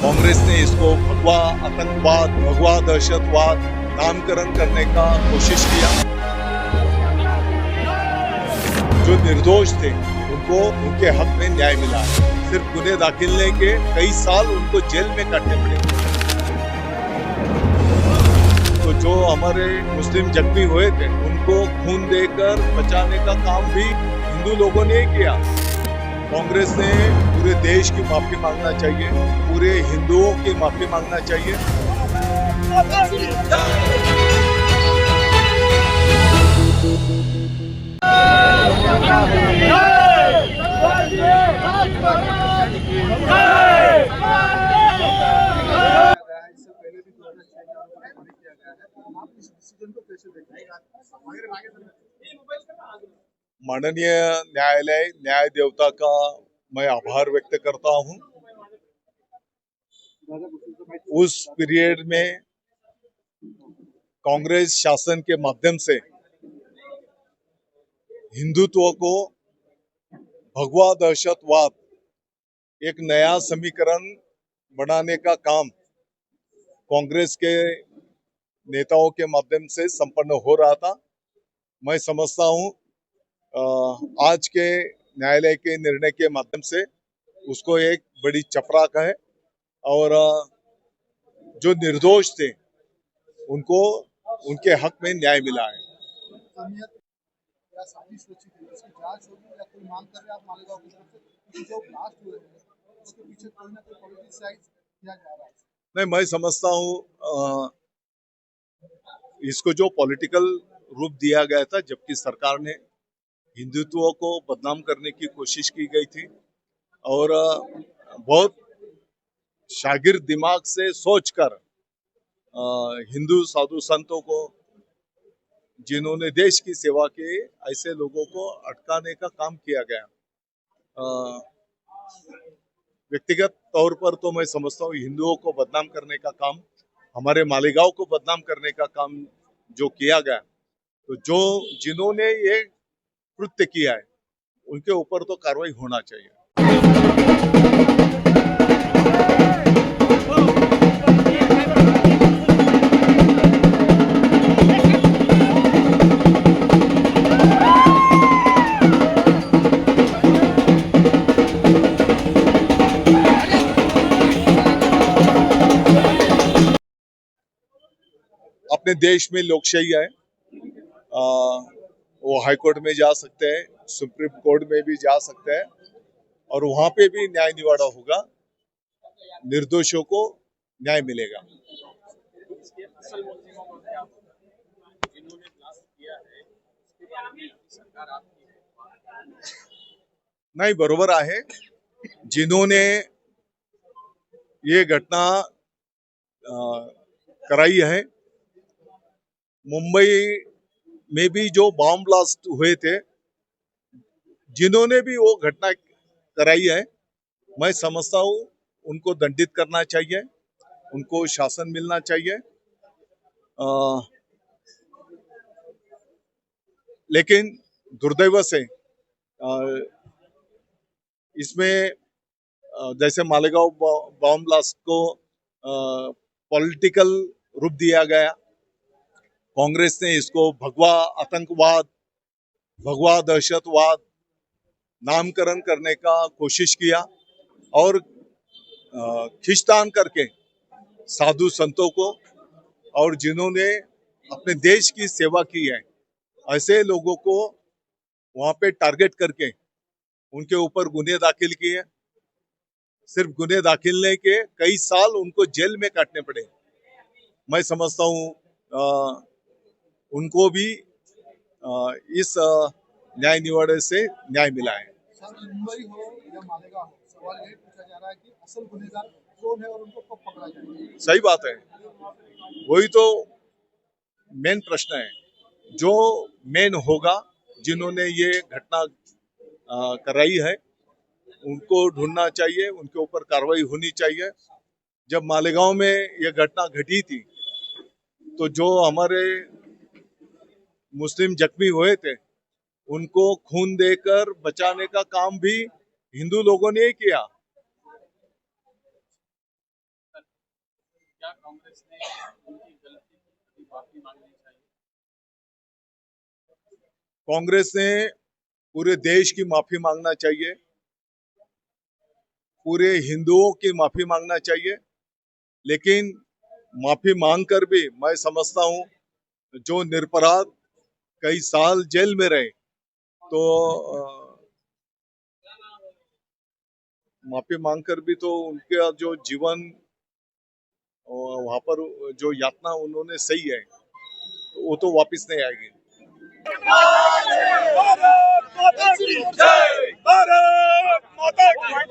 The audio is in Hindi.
कांग्रेस ने इसको भगवा आतंकवाद, भगवा दहशतवाद नामकरण करने का कोशिश किया। जो निर्दोष थे उनको उनके हक में न्याय मिला। सिर्फ गुने दाखिलने के कई साल उनको जेल में काटने पड़े। तो जो हमारे मुस्लिम जख्मी हुए थे उनको खून देकर बचाने का काम भी हिंदू लोगों ने किया। कांग्रेस ने पूरे देश की माफी मांगना चाहिए, पूरे हिंदुओं की माफी मांगना चाहिए। माननीय न्यायालय, न्याय देवता का मैं आभार व्यक्त करता हूं। उस पीरियड में कांग्रेस शासन के माध्यम से हिंदुत्व को भगवा दहशतवाद एक नया समीकरण बनाने का काम कांग्रेस के नेताओं के माध्यम से संपन्न हो रहा था। मैं समझता हूं आज के न्यायालय के निर्णय के माध्यम से उसको एक बड़ी चपराक है और जो निर्दोष थे उनको उनके हक में न्याय मिला है। नहीं, मैं समझता हूँ इसको जो पॉलिटिकल रूप दिया गया था, जबकि सरकार ने हिंदुत्व को बदनाम करने की कोशिश की गई थी और बहुत शागिर्द दिमाग से सोचकर हिंदू साधु संतों को, जिन्होंने देश की सेवा की, ऐसे लोगों को अटकाने का काम किया गया। व्यक्तिगत तौर पर तो मैं समझता हूँ हिंदुओं को बदनाम करने का काम, हमारे मालेगांव को बदनाम करने का काम जो किया गया, तो जिन्होंने ये कृत्य किया है उनके ऊपर तो कार्रवाई होना चाहिए। अपने देश में लोकशाही है, वो हाई कोर्ट में जा सकते हैं, सुप्रीम कोर्ट में भी जा सकते हैं और वहां पे भी न्याय निवाड़ा होगा, निर्दोषों को न्याय मिलेगा। नहीं, बरोबर आहे। जिन्होंने ये घटना कराई है, मुंबई में भी जो बॉम्ब ब्लास्ट हुए थे, जिन्होंने भी वो घटना कराई है, मैं समझता हूँ उनको दंडित करना चाहिए, उनको शासन मिलना चाहिए। लेकिन दुर्दैव से इसमें जैसे मालेगांव बॉम्ब ब्लास्ट को पॉलिटिकल रूप दिया गया। कांग्रेस ने इसको भगवा आतंकवाद, भगवा दहशतवाद नामकरण करने का कोशिश किया और खींचतान करके साधु संतों को और जिन्होंने अपने देश की सेवा की है, ऐसे लोगों को वहां पे टारगेट करके उनके ऊपर गुने दाखिल किए। सिर्फ गुने दाखिलने के कई साल उनको जेल में काटने पड़े। मैं समझता हूँ उनको भी इस न्याय निवाड़े से न्याय मिला है। मुंबई हो या मालेगांव हो, सवाल यही पूछा जा रहा है कि असल गुनहगार कौन है और उनको कब पकड़ा जाएगा। सही बात है, वही तो मेन प्रश्न है। जो मेन होगा, जिन्होंने ये घटना कराई है, उनको ढूंढना चाहिए, उनके ऊपर कार्रवाई होनी चाहिए। जब मालेगांव में ये घटना घटी थी तो जो हमारे मुस्लिम जख्मी हुए थे उनको खून देकर बचाने का काम भी हिंदू लोगों ने किया। क्या कांग्रेस ने उनकी गलती की माफी मांगनी चाहिए? कांग्रेस ने पूरे देश की माफी मांगना चाहिए, पूरे हिंदुओं की माफी मांगना चाहिए। लेकिन माफी मांगकर भी मैं समझता हूं जो निरपराध कई साल जेल में रहे तो माफी मांगकर भी तो उनका जो जीवन वहां पर जो यातना उन्होंने सही है तो वो तो वापस नहीं आएगी। भारत माता की जय। भारत माता की